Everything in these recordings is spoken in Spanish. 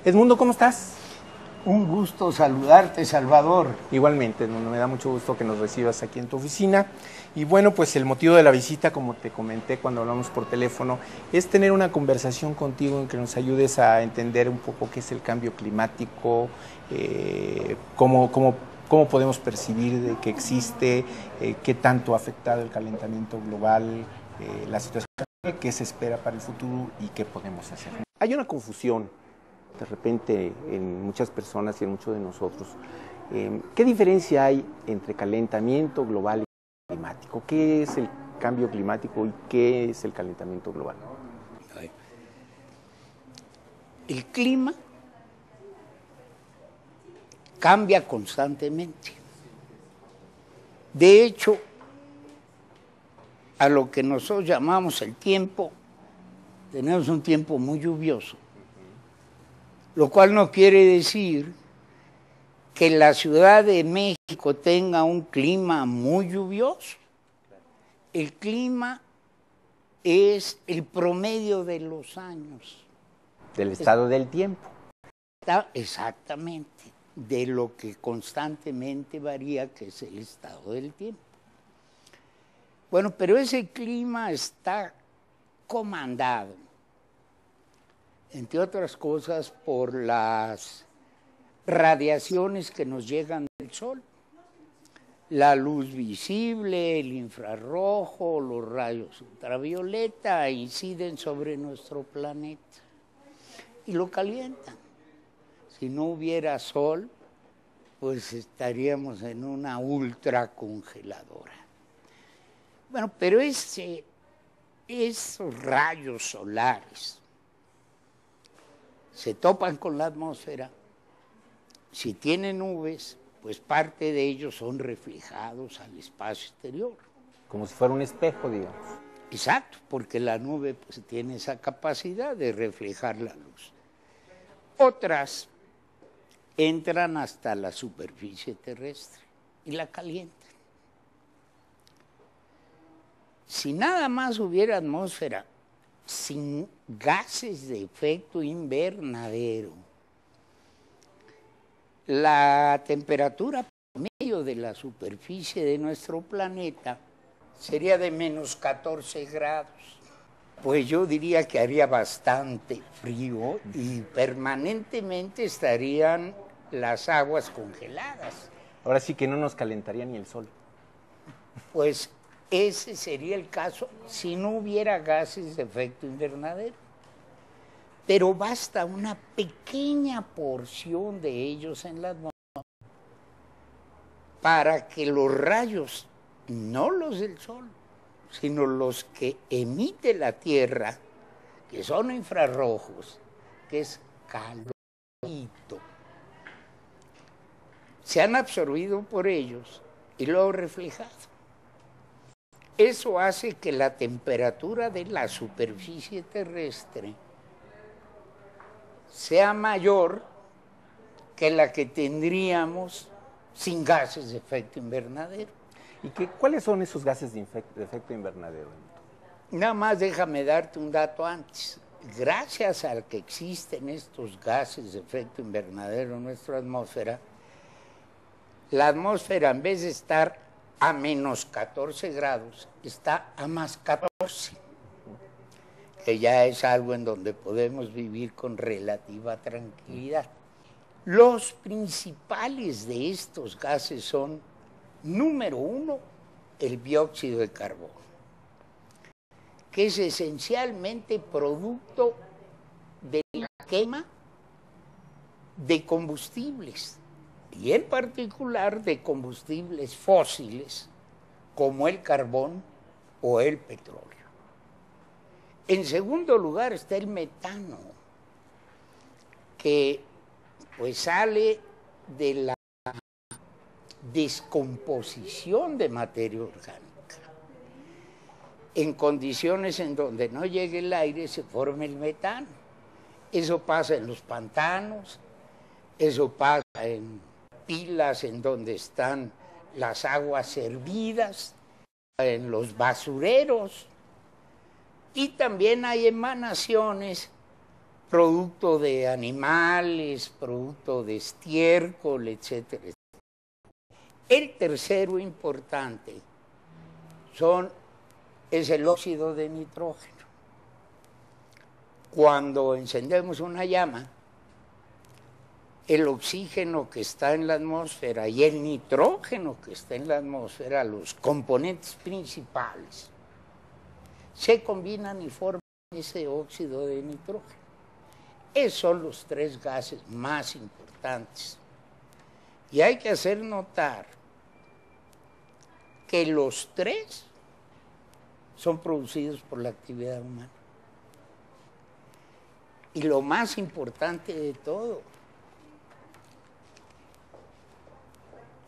Edmundo, ¿cómo estás? Un gusto saludarte, Salvador. Igualmente, Edmundo, me da mucho gusto que nos recibas aquí en tu oficina. Y bueno, pues el motivo de la visita, como te comenté cuando hablamos por teléfono, es tener una conversación contigo en que nos ayudes a entender un poco qué es el cambio climático, cómo podemos percibir de que existe, qué tanto ha afectado el calentamiento global, la situación, qué se espera para el futuro y qué podemos hacer. Hay una confusión de repente en muchas personas y en muchos de nosotros. ¿Qué diferencia hay entre calentamiento global y climático? ¿Qué es el cambio climático y qué es el calentamiento global? El clima cambia constantemente. De hecho, a lo que nosotros llamamos el tiempo, tenemos un tiempo muy lluvioso, lo cual no quiere decir que la Ciudad de México tenga un clima muy lluvioso. El clima es el promedio de los años. Del estado del tiempo. Exactamente, de lo que constantemente varía, que es el estado del tiempo. Bueno, pero ese clima está comandado, entre otras cosas, por las radiaciones que nos llegan del Sol. La luz visible, el infrarrojo, los rayos ultravioleta inciden sobre nuestro planeta y lo calientan. Si no hubiera sol, pues estaríamos en una ultracongeladora. Bueno, pero esos rayos solares se topan con la atmósfera. Si tienen nubes, pues parte de ellos son reflejados al espacio exterior. Como si fuera un espejo, digamos. Exacto, porque la nube pues, tiene esa capacidad de reflejar la luz. Otras entran hasta la superficie terrestre y la calientan. Si nada más hubiera atmósfera sin gases de efecto invernadero, la temperatura promedio de la superficie de nuestro planeta sería de menos 14 grados. Pues yo diría que haría bastante frío y permanentemente estarían las aguas congeladas. Ahora sí que no nos calentaría ni el sol. Pues ese sería el caso si no hubiera gases de efecto invernadero. Pero basta una pequeña porción de ellos en la atmósfera para que los rayos, no los del sol, sino los que emite la Tierra, que son infrarrojos, que es calorito, se han absorbido por ellos y luego reflejado. Eso hace que la temperatura de la superficie terrestre sea mayor que la que tendríamos sin gases de efecto invernadero. ¿Y cuáles son esos gases de efecto invernadero? Nada más déjame darte un dato antes. Gracias a que existen estos gases de efecto invernadero en nuestra atmósfera, la atmósfera en vez de estar a menos 14 grados, está a más 14. que ya es algo en donde podemos vivir con relativa tranquilidad. Los principales de estos gases son, número uno, el dióxido de carbono, que es esencialmente producto de la quema de combustibles, y en particular de combustibles fósiles, como el carbón o el petróleo. En segundo lugar está el metano, que pues sale de la descomposición de materia orgánica. En condiciones en donde no llegue el aire se forma el metano. Eso pasa en los pantanos, eso pasa en pilas en donde están las aguas hervidas, en los basureros, y también hay emanaciones producto de animales, producto de estiércol, etcétera. El tercero importante es el óxido de nitrógeno. Cuando encendemos una llama, el oxígeno que está en la atmósfera y el nitrógeno que está en la atmósfera, los componentes principales, se combinan y forman ese óxido de nitrógeno. Esos son los tres gases más importantes. Y hay que hacer notar que los tres son producidos por la actividad humana. Y lo más importante de todo,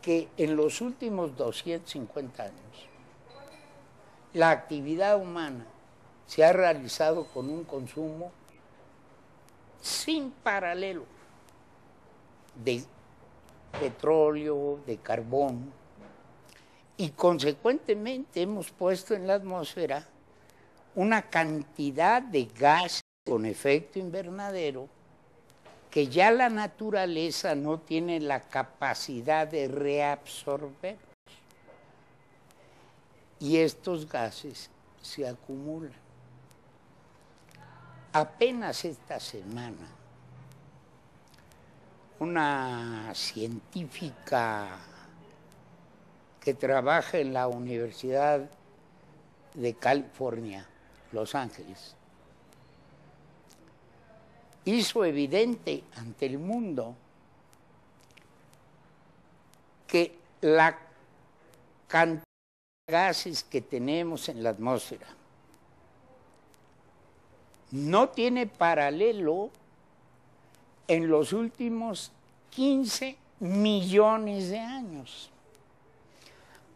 que en los últimos 250 años, la actividad humana se ha realizado con un consumo sin paralelo de petróleo, de carbón, y consecuentemente hemos puesto en la atmósfera una cantidad de gas con efecto invernadero que ya la naturaleza no tiene la capacidad de reabsorber. Y estos gases se acumulan. Apenas esta semana, una científica que trabaja en la Universidad de California, Los Ángeles, hizo evidente ante el mundo que la cantidad de gases que tenemos en la atmósfera no tiene paralelo en los últimos 15 millones de años.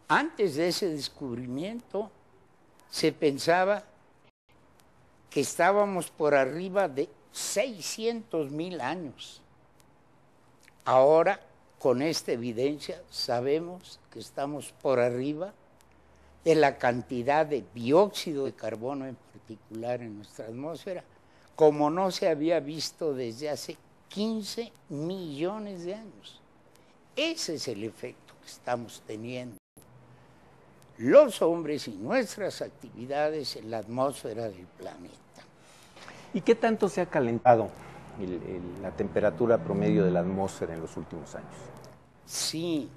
Antes de ese descubrimiento se pensaba que estábamos por arriba de 600,000 años. Ahora, con esta evidencia, sabemos que estamos por arriba de la cantidad de dióxido de carbono en particular en nuestra atmósfera, como no se había visto desde hace 15 millones de años. Ese es el efecto que estamos teniendo los hombres y nuestras actividades en la atmósfera del planeta. ¿Y qué tanto se ha calentado la temperatura promedio de la atmósfera en los últimos años? Sí,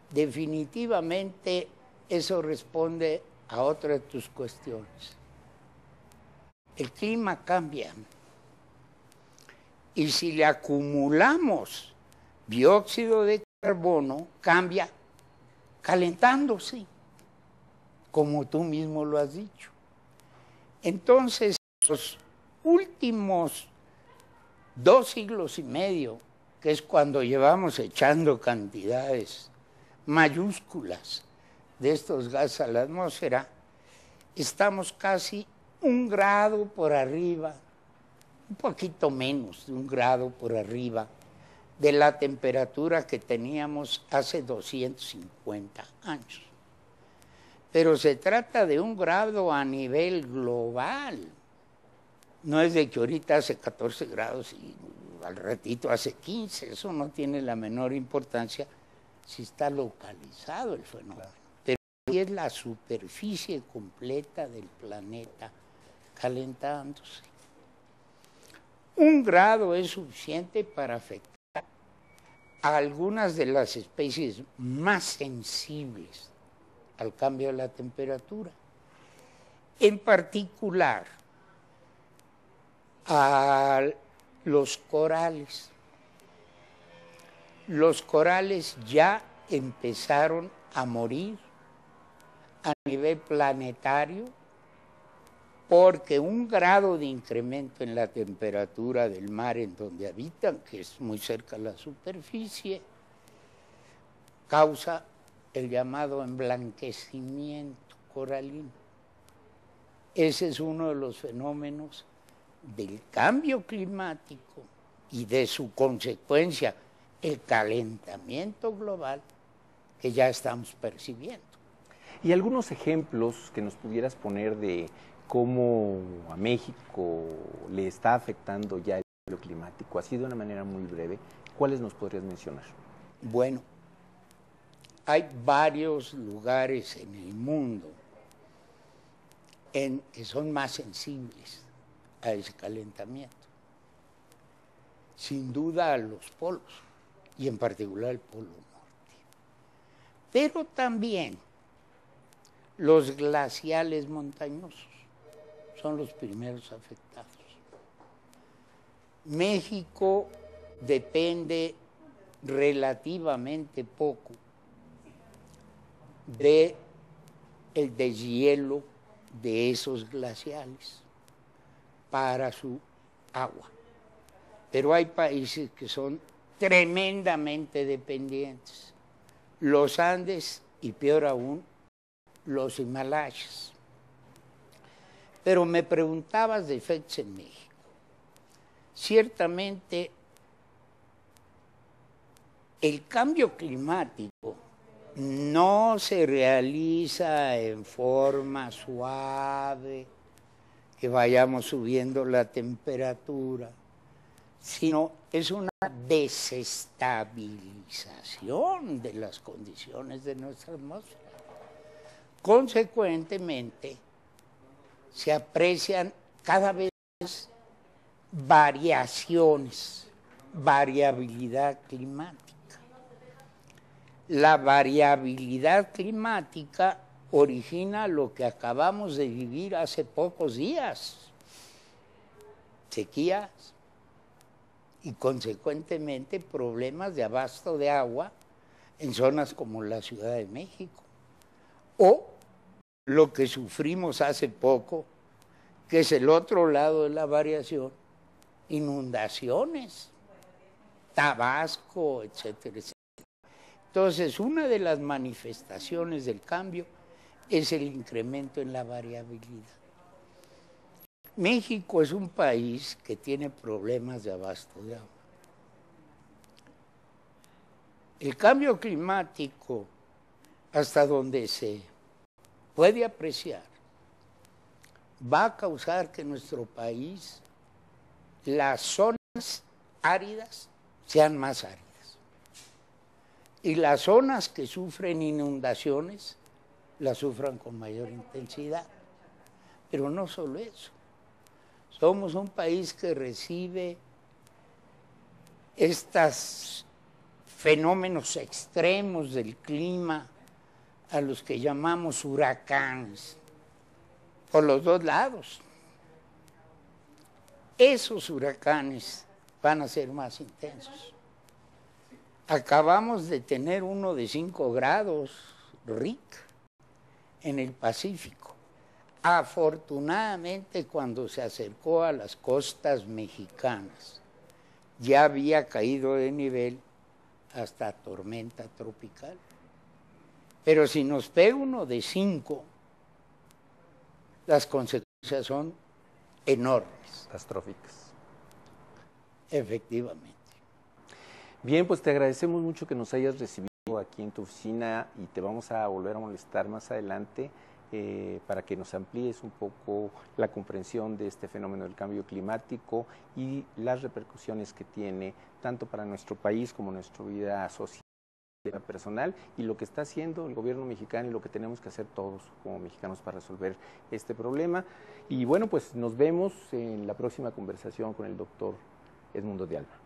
definitivamente eso responde a otra de tus cuestiones. El clima cambia. Y si le acumulamos dióxido de carbono, cambia calentándose, como tú mismo lo has dicho. Entonces, los últimos 2 siglos y medio, que es cuando llevamos echando cantidades mayúsculas de estos gases a la atmósfera, estamos casi 1 grado por arriba, un poquito menos de 1 grado por arriba de la temperatura que teníamos hace 250 años. Pero se trata de 1 grado a nivel global. No es de que ahorita hace 14 grados y al ratito hace 15. Eso no tiene la menor importancia si está localizado el fenómeno. Pero aquí es la superficie completa del planeta calentándose. 1 grado es suficiente para afectar a algunas de las especies más sensibles al cambio de la temperatura. En particular, a los corales. Los corales ya empezaron a morir a nivel planetario porque 1 grado de incremento en la temperatura del mar en donde habitan, que es muy cerca de la superficie, causa el llamado emblanquecimiento coralino. Ese es uno de los fenómenos del cambio climático y de su consecuencia, el calentamiento global, que ya estamos percibiendo. ¿Y algunos ejemplos que nos pudieras poner de cómo a México le está afectando ya el cambio climático? Así de una manera muy breve, ¿cuáles nos podrías mencionar? Bueno, hay varios lugares en el mundo que son más sensibles a ese calentamiento. Sin duda a los polos, y en particular el Polo Norte. Pero también los glaciales montañosos son los primeros afectados. México depende relativamente poco del deshielo de esos glaciales para su agua. Pero hay países que son tremendamente dependientes. Los Andes y peor aún, los Himalayas. Pero me preguntabas de efectos en México. Ciertamente, el cambio climático no se realiza en forma suave, que vayamos subiendo la temperatura, sino es una desestabilización de las condiciones de nuestra atmósfera. Consecuentemente, se aprecian cada vez más variabilidad climática. La variabilidad climática origina lo que acabamos de vivir hace pocos días, sequías y consecuentemente problemas de abasto de agua en zonas como la Ciudad de México, o lo que sufrimos hace poco, que es el otro lado de la variación, inundaciones, Tabasco, etcétera, etcétera. Entonces, una de las manifestaciones del cambio es el incremento en la variabilidad. México es un país que tiene problemas de abasto de agua. El cambio climático, hasta donde se puede apreciar, va a causar que en nuestro país las zonas áridas sean más áridas. Y las zonas que sufren inundaciones las sufran con mayor intensidad. Pero no solo eso. Somos un país que recibe estos fenómenos extremos del clima, a los que llamamos huracanes, por los dos lados. Esos huracanes van a ser más intensos. Acabamos de tener uno de 5 grados, Rick, en el Pacífico. Afortunadamente, cuando se acercó a las costas mexicanas, ya había caído de nivel hasta tormenta tropical. Pero si nos pega uno de 5, las consecuencias son enormes. Catastróficas. Efectivamente. Bien, pues te agradecemos mucho que nos hayas recibido aquí en tu oficina y te vamos a volver a molestar más adelante para que nos amplíes un poco la comprensión de este fenómeno del cambio climático y las repercusiones que tiene tanto para nuestro país como nuestra vida social. personal y lo que está haciendo el gobierno mexicano y lo que tenemos que hacer todos como mexicanos para resolver este problema. Y bueno, pues nos vemos en la próxima conversación con el doctor Edmundo de Alba.